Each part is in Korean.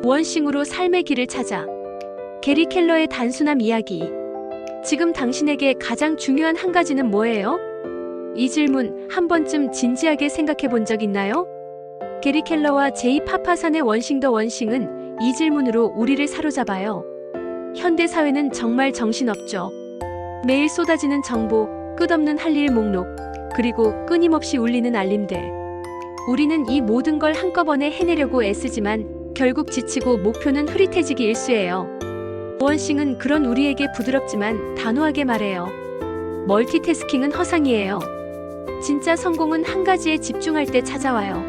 원싱으로 삶의 길을 찾아. 게리 켈러의 단순함 이야기. 지금 당신에게 가장 중요한 한 가지는 뭐예요? 이 질문 한 번쯤 진지하게 생각해 본 적 있나요? 게리 켈러와 제이 파파산의 원싱 더 원싱은 이 질문으로 우리를 사로잡아요. 현대 사회는 정말 정신없죠. 매일 쏟아지는 정보, 끝없는 할 일 목록, 그리고 끊임없이 울리는 알림들. 우리는 이 모든 걸 한꺼번에 해내려고 애쓰지만 결국 지치고 목표는 흐릿해지기 일쑤예요. 원싱은 그런 우리에게 부드럽지만 단호하게 말해요. 멀티태스킹은 허상이에요. 진짜 성공은 한 가지에 집중할 때 찾아와요.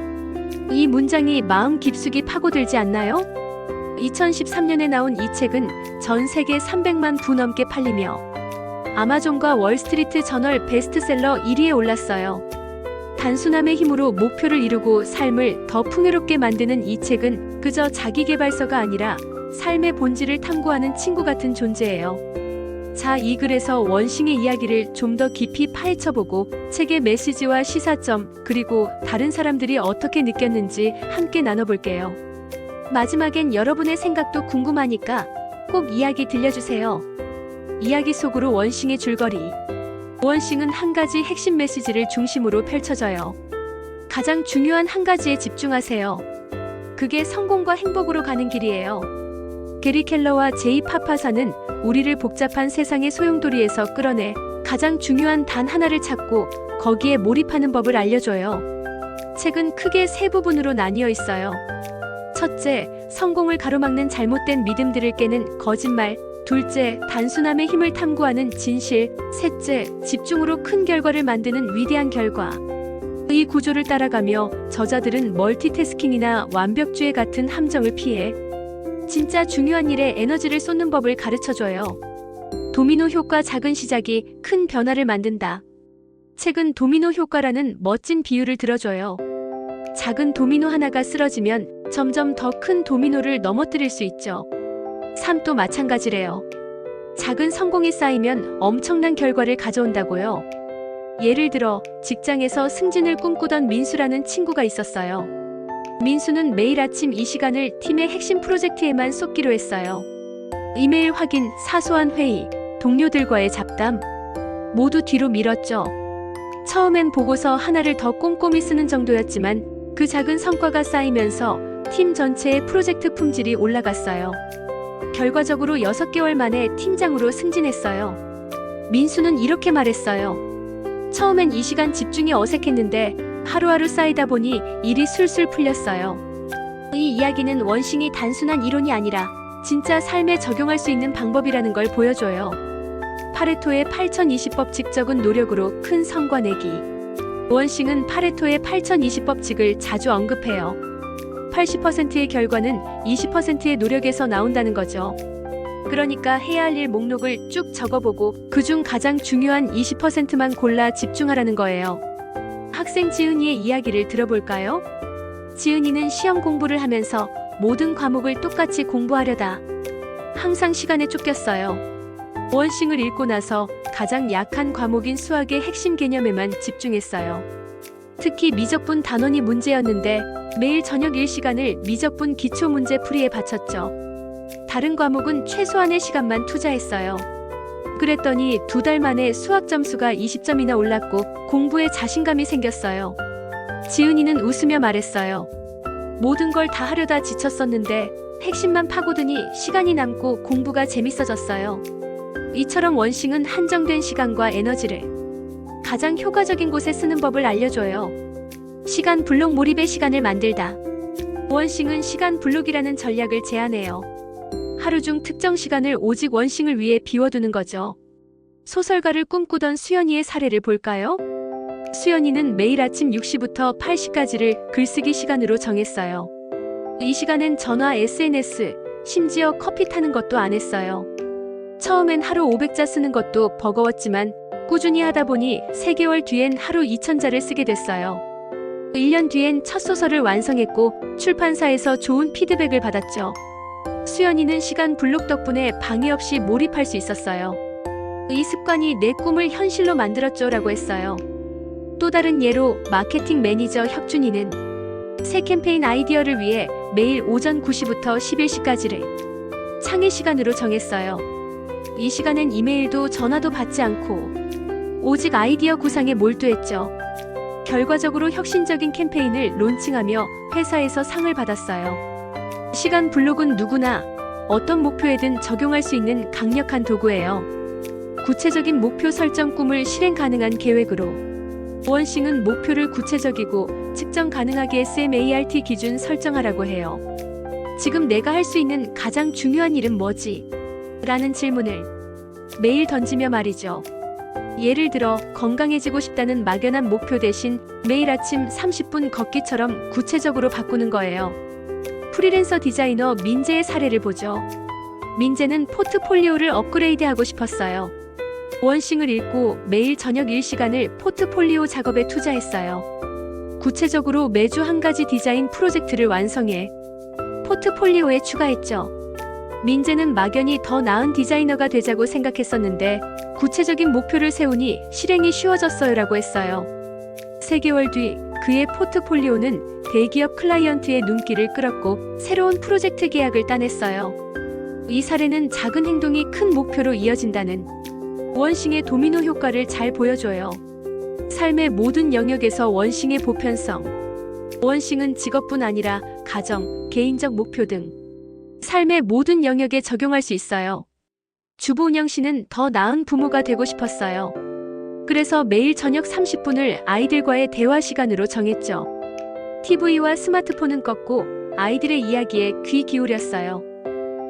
이 문장이 마음 깊숙이 파고들지 않나요? 2013년에 나온 이 책은 전 세계 300만 부 넘게 팔리며 아마존과 월스트리트 저널 베스트셀러 1위에 올랐어요. 단순함의 힘으로 목표를 이루고 삶을 더 풍요롭게 만드는 이 책은 그저 자기계발서가 아니라 삶의 본질을 탐구하는 친구 같은 존재예요. 자, 이 글에서 원싱의 이야기를 좀 더 깊이 파헤쳐보고 책의 메시지와 시사점, 그리고 다른 사람들이 어떻게 느꼈는지 함께 나눠볼게요. 마지막엔 여러분의 생각도 궁금하니까 꼭 이야기 들려주세요. 이야기 속으로 원싱의 줄거리. 원싱은 한 가지 핵심 메시지를 중심으로 펼쳐져요. 가장 중요한 한 가지에 집중하세요. 그게 성공과 행복으로 가는 길이에요. 게리 켈러와 제이 파파사는 우리를 복잡한 세상의 소용돌이에서 끌어내 가장 중요한 단 하나를 찾고 거기에 몰입하는 법을 알려줘요. 책은 크게 세 부분으로 나뉘어 있어요. 첫째, 성공을 가로막는 잘못된 믿음들을 깨는 거짓말. 둘째, 단순함의 힘을 탐구하는 진실. 셋째, 집중으로 큰 결과를 만드는 위대한 결과. 이 구조를 따라가며 저자들은 멀티태스킹이나 완벽주의 같은 함정을 피해 진짜 중요한 일에 에너지를 쏟는 법을 가르쳐줘요. 도미노 효과. 작은 시작이 큰 변화를 만든다. 책은 도미노 효과라는 멋진 비유를 들어줘요. 작은 도미노 하나가 쓰러지면 점점 더 큰 도미노를 넘어뜨릴 수 있죠. 삶도 마찬가지래요. 작은 성공이 쌓이면 엄청난 결과를 가져온다고요. 예를 들어 직장에서 승진을 꿈꾸던 민수라는 친구가 있었어요. 민수는 매일 아침 이 시간을 팀의 핵심 프로젝트에만 쏟기로 했어요. 이메일 확인, 사소한 회의, 동료들과의 잡담 모두 뒤로 미뤘죠. 처음엔 보고서 하나를 더 꼼꼼히 쓰는 정도였지만 그 작은 성과가 쌓이면서 팀 전체의 프로젝트 품질이 올라갔어요. 결과적으로 6개월 만에 팀장으로 승진했어요. 민수는 이렇게 말했어요. 처음엔 이 시간 집중이 어색했는데 하루하루 쌓이다 보니 일이 술술 풀렸어요. 이 이야기는 원싱이 단순한 이론이 아니라 진짜 삶에 적용할 수 있는 방법이라는 걸 보여줘요. 파레토의 8020법칙. 적은 노력으로 큰 성과 내기. 원싱은 파레토의 8020법칙을 자주 언급해요. 80%의 결과는 20%의 노력에서 나온다는 거죠. 그러니까 해야 할 일 목록을 쭉 적어보고 그중 가장 중요한 20%만 골라 집중하라는 거예요. 학생 지은이의 이야기를 들어볼까요? 지은이는 시험 공부를 하면서 모든 과목을 똑같이 공부하려다 항상 시간에 쫓겼어요. 원싱을 읽고 나서 가장 약한 과목인 수학의 핵심 개념에만 집중했어요. 특히 미적분 단원이 문제였는데 매일 저녁 1시간을 미적분 기초문제 풀이에 바쳤죠. 다른 과목은 최소한의 시간만 투자했어요. 그랬더니 2달 만에 수학 점수가 20점이나 올랐고 공부에 자신감이 생겼어요. 지은이는 웃으며 말했어요. 모든 걸 다 하려다 지쳤었는데 핵심만 파고드니 시간이 남고 공부가 재밌어졌어요. 이처럼 원싱은 한정된 시간과 에너지를 가장 효과적인 곳에 쓰는 법을 알려줘요. 시간 블록. 몰입의 시간을 만들다. 원싱은 시간 블록이라는 전략을 제안해요. 하루 중 특정 시간을 오직 원싱을 위해 비워두는 거죠. 소설가를 꿈꾸던 수연이의 사례를 볼까요? 수연이는 매일 아침 6시부터 8시까지를 글쓰기 시간으로 정했어요. 이 시간엔 전화, SNS, 심지어 커피 타는 것도 안 했어요. 처음엔 하루 500자 쓰는 것도 버거웠지만 꾸준히 하다 보니 3개월 뒤엔 하루 2000자를 쓰게 됐어요. 1년 뒤엔 첫 소설을 완성했고 출판사에서 좋은 피드백을 받았죠. 수연이는 시간 블록 덕분에 방해 없이 몰입할 수 있었어요. 이 습관이 내 꿈을 현실로 만들었죠 라고 했어요. 또 다른 예로 마케팅 매니저 혁준이는 새 캠페인 아이디어를 위해 매일 오전 9시부터 11시까지를 창의 시간으로 정했어요. 이 시간엔 이메일도 전화도 받지 않고 오직 아이디어 구상에 몰두했죠. 결과적으로 혁신적인 캠페인을 론칭하며 회사에서 상을 받았어요. 시간 블록은 누구나 어떤 목표에든 적용할 수 있는 강력한 도구예요. 구체적인 목표 설정, 꿈을 실행 가능한 계획으로. 원싱은 목표를 구체적이고 측정 가능하게 SMART 기준 설정하라고 해요. 지금 내가 할 수 있는 가장 중요한 일은 뭐지? 라는 질문을 매일 던지며 말이죠. 예를 들어 건강해지고 싶다는 막연한 목표 대신 매일 아침 30분 걷기처럼 구체적으로 바꾸는 거예요. 프리랜서 디자이너 민재의 사례를 보죠. 민재는 포트폴리오를 업그레이드하고 싶었어요. 원싱을 읽고 매일 저녁 1시간을 포트폴리오 작업에 투자했어요. 구체적으로 매주 한 가지 디자인 프로젝트를 완성해 포트폴리오에 추가했죠. 민재는 막연히 더 나은 디자이너가 되자고 생각했었는데 구체적인 목표를 세우니 실행이 쉬워졌어요라고 했어요. 3개월 뒤 그의 포트폴리오는 대기업 클라이언트의 눈길을 끌었고 새로운 프로젝트 계약을 따냈어요. 이 사례는 작은 행동이 큰 목표로 이어진다는 원싱의 도미노 효과를 잘 보여줘요. 삶의 모든 영역에서 원싱의 보편성. 원싱은 직업뿐 아니라 가정, 개인적 목표 등 삶의 모든 영역에 적용할 수 있어요. 주부 운영 씨는 더 나은 부모가 되고 싶었어요. 그래서 매일 저녁 30분을 아이들과의 대화 시간으로 정했죠. TV와 스마트폰은 껐고 아이들의 이야기에 귀 기울였어요.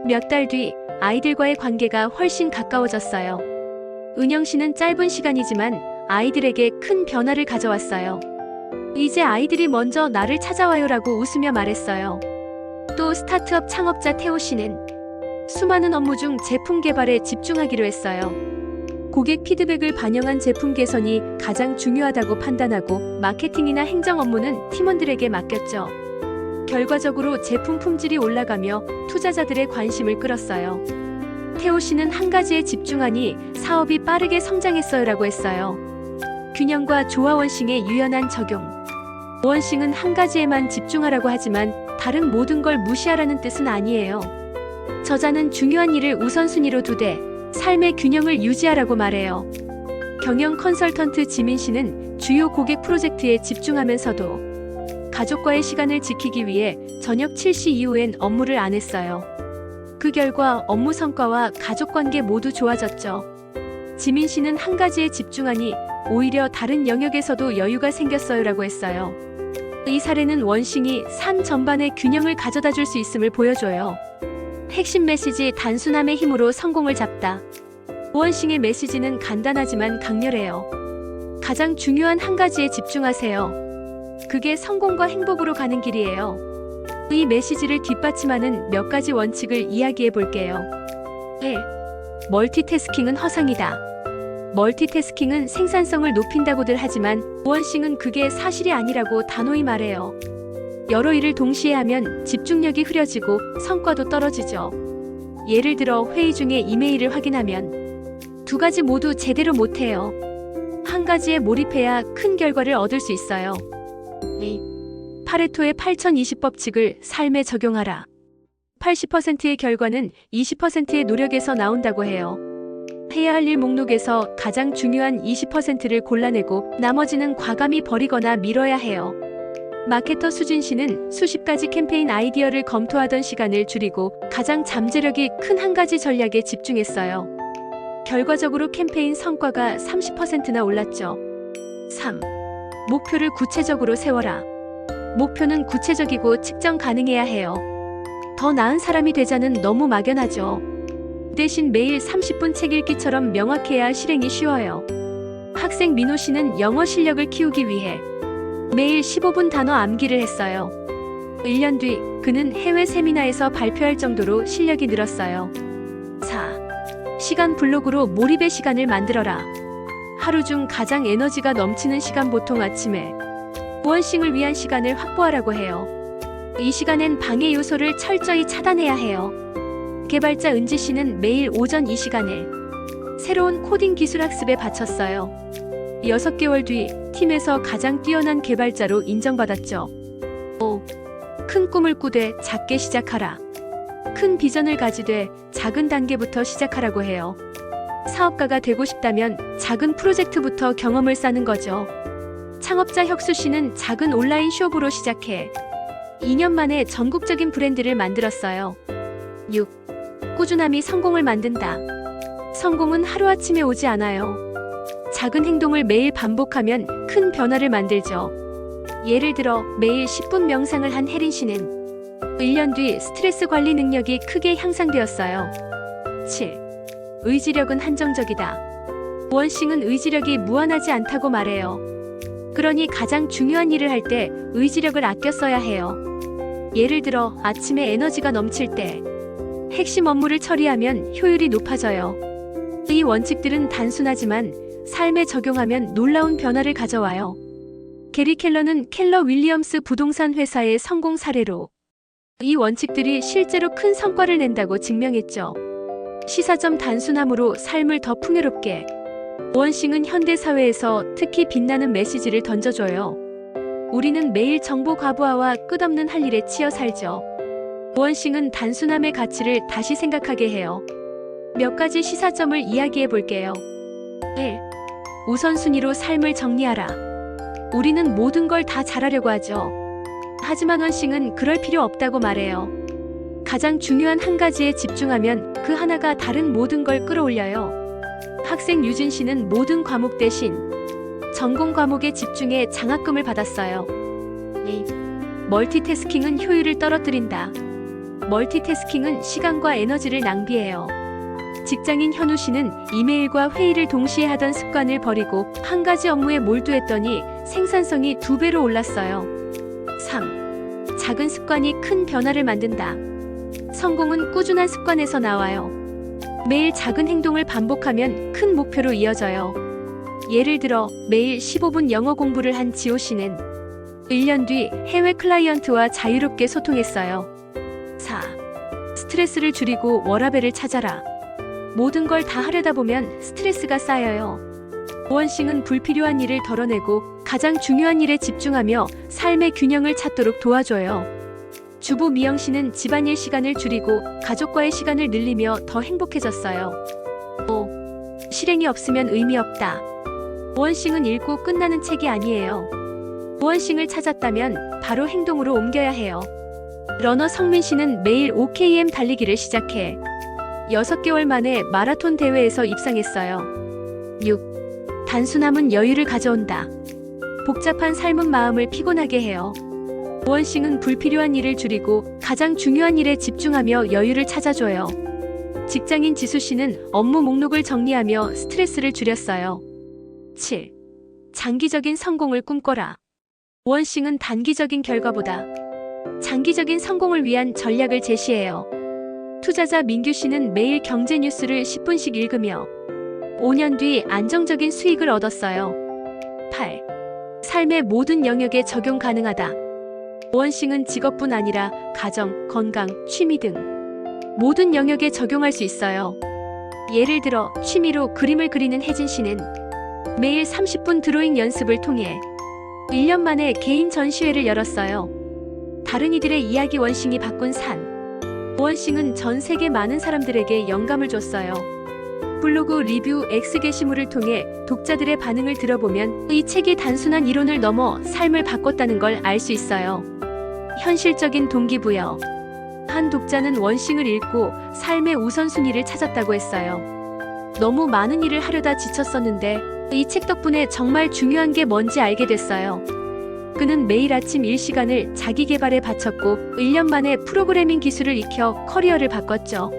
몇 달 뒤 아이들과의 관계가 훨씬 가까워졌어요. 은영 씨는 짧은 시간이지만 아이들에게 큰 변화를 가져왔어요. 이제 아이들이 먼저 나를 찾아와요라고 웃으며 말했어요. 또 스타트업 창업자 태호 씨는 수많은 업무 중 제품 개발에 집중하기로 했어요. 고객 피드백을 반영한 제품 개선이 가장 중요하다고 판단하고 마케팅이나 행정 업무는 팀원들에게 맡겼죠. 결과적으로 제품 품질이 올라가며 투자자들의 관심을 끌었어요. 태호 씨는 한 가지에 집중하니 사업이 빠르게 성장했어요라고 했어요. 균형과 조화. 원싱의 유연한 적용. 원싱은 한 가지에만 집중하라고 하지만 다른 모든 걸 무시하라는 뜻은 아니에요. 저자는 중요한 일을 우선순위로 두되 삶의 균형을 유지하라고 말해요. 경영 컨설턴트 지민 씨는 주요 고객 프로젝트에 집중하면서도 가족과의 시간을 지키기 위해 저녁 7시 이후엔 업무를 안 했어요. 그 결과 업무 성과와 가족 관계 모두 좋아졌죠. 지민 씨는 한 가지에 집중하니 오히려 다른 영역에서도 여유가 생겼어요라고 했어요. 이 사례는 원싱이 삶 전반의 균형을 가져다 줄 수 있음을 보여줘요. 핵심 메시지: 단순함의 힘으로 성공을 잡다. 원싱의 메시지는 간단하지만 강렬해요. 가장 중요한 한 가지에 집중하세요. 그게 성공과 행복으로 가는 길이에요. 이 메시지를 뒷받침하는 몇 가지 원칙을 이야기해 볼게요. 1. 멀티태스킹은 허상이다. 멀티태스킹은 생산성을 높인다고들 하지만 원싱은 그게 사실이 아니라고 단호히 말해요. 여러 일을 동시에 하면 집중력이 흐려지고 성과도 떨어지죠. 예를 들어 회의 중에 이메일을 확인하면 두 가지 모두 제대로 못해요. 한 가지에 몰입해야 큰 결과를 얻을 수 있어요. 2. 파레토의 8020 법칙을 삶에 적용하라. 80%의 결과는 20%의 노력에서 나온다고 해요. 해야 할 일 목록에서 가장 중요한 20%를 골라내고 나머지는 과감히 버리거나 미뤄야 해요. 마케터 수진 씨는 수십 가지 캠페인 아이디어를 검토하던 시간을 줄이고 가장 잠재력이 큰 한 가지 전략에 집중했어요. 결과적으로 캠페인 성과가 30%나 올랐죠. 3. 목표를 구체적으로 세워라. 목표는 구체적이고 측정 가능해야 해요. 더 나은 사람이 되자는 너무 막연하죠. 대신 매일 30분 책 읽기처럼 명확해야 실행이 쉬워요. 학생 민호 씨는 영어 실력을 키우기 위해 매일 15분 단어 암기를 했어요. 1년 뒤 그는 해외 세미나에서 발표할 정도로 실력이 늘었어요. 4. 시간 블록으로 몰입의 시간을 만들어라. 하루 중 가장 에너지가 넘치는 시간, 보통 아침에 원싱을 위한 시간을 확보하라고 해요. 이 시간엔 방해 요소를 철저히 차단해야 해요. 개발자 은지 씨는 매일 오전 이 시간을 새로운 코딩 기술 학습에 바쳤어요. 6개월 뒤 팀에서 가장 뛰어난 개발자로 인정받았죠. 5. 큰 꿈을 꾸되 작게 시작하라. 큰 비전을 가지되 작은 단계부터 시작하라고 해요. 사업가가 되고 싶다면 작은 프로젝트부터 경험을 쌓는 거죠. 창업자 혁수 씨는 작은 온라인 숍으로 시작해 2년 만에 전국적인 브랜드를 만들었어요. 6. 꾸준함이 성공을 만든다. 성공은 하루아침에 오지 않아요. 작은 행동을 매일 반복하면 큰 변화를 만들죠. 예를 들어 매일 10분 명상을 한 혜린 씨는 1년 뒤 스트레스 관리 능력이 크게 향상되었어요. 7. 의지력은 한정적이다. 원싱은 의지력이 무한하지 않다고 말해요. 그러니 가장 중요한 일을 할 때 의지력을 아껴 써야 해요. 예를 들어 아침에 에너지가 넘칠 때 핵심 업무를 처리하면 효율이 높아져요. 이 원칙들은 단순하지만 삶에 적용하면 놀라운 변화를 가져와요. 게리 켈러는 켈러 윌리엄스 부동산 회사의 성공 사례로 이 원칙들이 실제로 큰 성과를 낸다고 증명했죠. 시사점 단순함으로 삶을 더 풍요롭게. 원싱은 현대사회에서 특히 빛나는 메시지를 던져줘요. 우리는 매일 정보 과부하와 끝없는 할 일에 치여 살죠. 원싱은 단순함의 가치를 다시 생각하게 해요. 몇 가지 시사점을 이야기해 볼게요. 1. 우선순위로 삶을 정리하라. 우리는 모든 걸 다 잘하려고 하죠. 하지만 원싱은 그럴 필요 없다고 말해요. 가장 중요한 한 가지에 집중하면 그 하나가 다른 모든 걸 끌어올려요. 학생 유진 씨는 모든 과목 대신 전공 과목에 집중해 장학금을 받았어요. 2. 멀티태스킹은 효율을 떨어뜨린다. 멀티태스킹은 시간과 에너지를 낭비해요. 직장인 현우 씨는 이메일과 회의를 동시에 하던 습관을 버리고 한 가지 업무에 몰두했더니 생산성이 2배로 올랐어요. 3. 작은 습관이 큰 변화를 만든다. 성공은 꾸준한 습관에서 나와요. 매일 작은 행동을 반복하면 큰 목표로 이어져요. 예를 들어 매일 15분 영어 공부를 한 지호 씨는 1년 뒤 해외 클라이언트와 자유롭게 소통했어요. 4. 스트레스를 줄이고 워라밸을 찾아라. 모든 걸 다 하려다 보면 스트레스가 쌓여요. 원싱은 불필요한 일을 덜어내고 가장 중요한 일에 집중하며 삶의 균형을 찾도록 도와줘요. 주부 미영 씨는 집안일 시간을 줄이고 가족과의 시간을 늘리며 더 행복해졌어요. 5. 실행이 없으면 의미 없다. 원싱은 읽고 끝나는 책이 아니에요. 원싱을 찾았다면 바로 행동으로 옮겨야 해요. 러너 성민 씨는 매일 5km 달리기를 시작해 6개월 만에 마라톤 대회에서 입상했어요. 6. 단순함은 여유를 가져온다. 복잡한 삶은 마음을 피곤하게 해요. 원싱은 불필요한 일을 줄이고 가장 중요한 일에 집중하며 여유를 찾아줘요. 직장인 지수 씨는 업무 목록을 정리하며 스트레스를 줄였어요. 7. 장기적인 성공을 꿈꿔라. 원싱은 단기적인 결과보다 장기적인 성공을 위한 전략을 제시해요. 투자자 민규 씨는 매일 경제 뉴스를 10분씩 읽으며 5년 뒤 안정적인 수익을 얻었어요. 8. 삶의 모든 영역에 적용 가능하다. 원싱은 직업뿐 아니라 가정, 건강, 취미 등 모든 영역에 적용할 수 있어요. 예를 들어 취미로 그림을 그리는 혜진 씨는 매일 30분 드로잉 연습을 통해 1년 만에 개인 전시회를 열었어요. 다른 이들의 이야기 원싱이 바꾼 산. 원싱은 전 세계 많은 사람들에게 영감을 줬어요. 블로그 리뷰 X 게시물을 통해 독자들의 반응을 들어보면 이 책이 단순한 이론을 넘어 삶을 바꿨다는 걸 알 수 있어요. 현실적인 동기부여. 한 독자는 원싱을 읽고 삶의 우선순위를 찾았다고 했어요. 너무 많은 일을 하려다 지쳤었는데 이 책 덕분에 정말 중요한 게 뭔지 알게 됐어요. 그는 매일 아침 1시간을 자기 개발에 바쳤고 1년 만에 프로그래밍 기술을 익혀 커리어를 바꿨죠.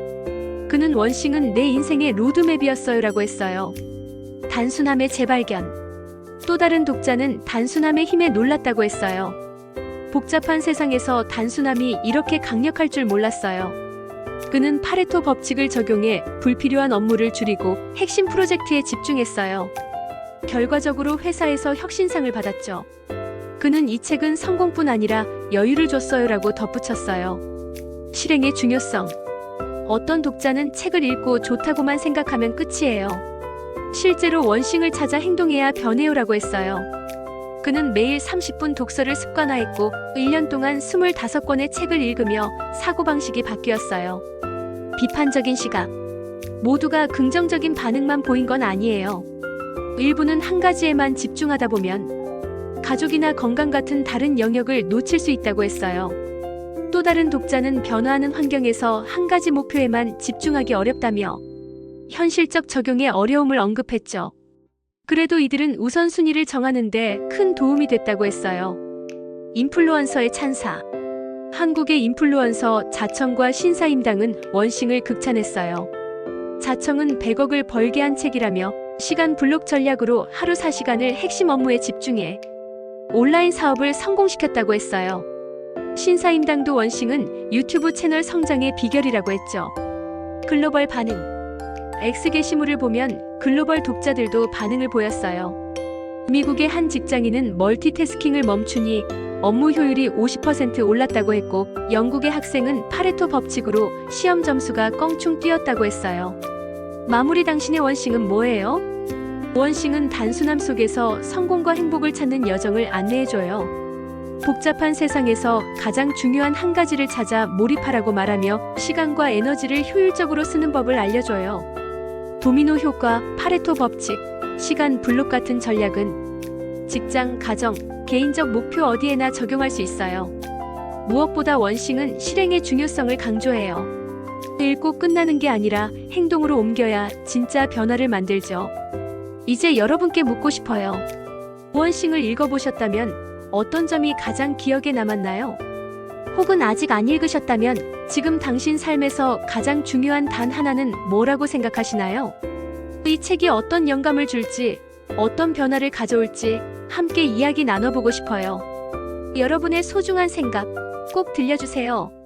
그는 원싱은 내 인생의 로드맵이었어요라고 했어요. 단순함의 재발견. 또 다른 독자는 단순함의 힘에 놀랐다고 했어요. 복잡한 세상에서 단순함이 이렇게 강력할 줄 몰랐어요. 그는 파레토 법칙을 적용해 불필요한 업무를 줄이고 핵심 프로젝트에 집중했어요. 결과적으로 회사에서 혁신상을 받았죠. 그는 이 책은 성공뿐 아니라 여유를 줬어요라고 덧붙였어요. 실행의 중요성. 어떤 독자는 책을 읽고 좋다고만 생각하면 끝이에요. 실제로 원싱을 찾아 행동해야 변해요라고 했어요. 그는 매일 30분 독서를 습관화했고 1년 동안 25권의 책을 읽으며 사고방식이 바뀌었어요. 비판적인 시각. 모두가 긍정적인 반응만 보인 건 아니에요. 일부는 한 가지에만 집중하다 보면 가족이나 건강 같은 다른 영역을 놓칠 수 있다고 했어요. 또 다른 독자는 변화하는 환경에서 한 가지 목표에만 집중하기 어렵다며 현실적 적용의 어려움을 언급했죠. 그래도 이들은 우선순위를 정하는데 큰 도움이 됐다고 했어요. 인플루언서의 찬사. 한국의 인플루언서 자청과 신사임당은 원싱을 극찬했어요. 자청은 100억을 벌게 한 책이라며 시간 블록 전략으로 하루 4시간을 핵심 업무에 집중해 온라인 사업을 성공시켰다고 했어요. 신사임당도 원싱은 유튜브 채널 성장의 비결이라고 했죠. 글로벌 반응. X 게시물을 보면 글로벌 독자들도 반응을 보였어요. 미국의 한 직장인은 멀티태스킹을 멈추니 업무 효율이 50% 올랐다고 했고, 영국의 학생은 파레토 법칙으로 시험 점수가 껑충 뛰었다고 했어요. 마무리. 당신의 원싱은 뭐예요? 원싱은 단순함 속에서 성공과 행복을 찾는 여정을 안내해줘요. 복잡한 세상에서 가장 중요한 한 가지를 찾아 몰입하라고 말하며 시간과 에너지를 효율적으로 쓰는 법을 알려줘요. 도미노 효과, 파레토 법칙, 시간 블록 같은 전략은 직장, 가정, 개인적 목표 어디에나 적용할 수 있어요. 무엇보다 원싱은 실행의 중요성을 강조해요. 읽고 끝나는 게 아니라 행동으로 옮겨야 진짜 변화를 만들죠. 이제 여러분께 묻고 싶어요. 원싱을 읽어보셨다면 어떤 점이 가장 기억에 남았나요? 혹은 아직 안 읽으셨다면 지금 당신 삶에서 가장 중요한 단 하나는 뭐라고 생각하시나요? 이 책이 어떤 영감을 줄지, 어떤 변화를 가져올지 함께 이야기 나눠보고 싶어요. 여러분의 소중한 생각 꼭 들려주세요.